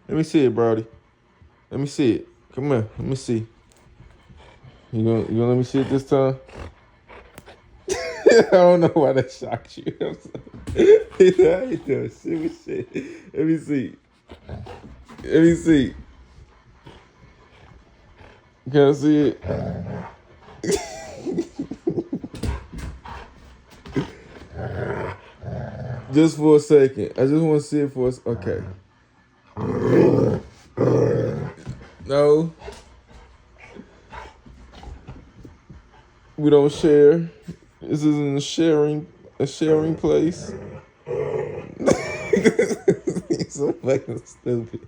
Let me see it, Brody. Let me see it. Come here. Let me see. You gonna let me see it this time? I don't know why that shocked you. I'm sorry. I ain't doing shit. Let me see. Let me see. Let me see. Can I see it? Just for a second. I just want to see it for a okay. No. We don't share. This isn't a sharing place. He's so fucking stupid.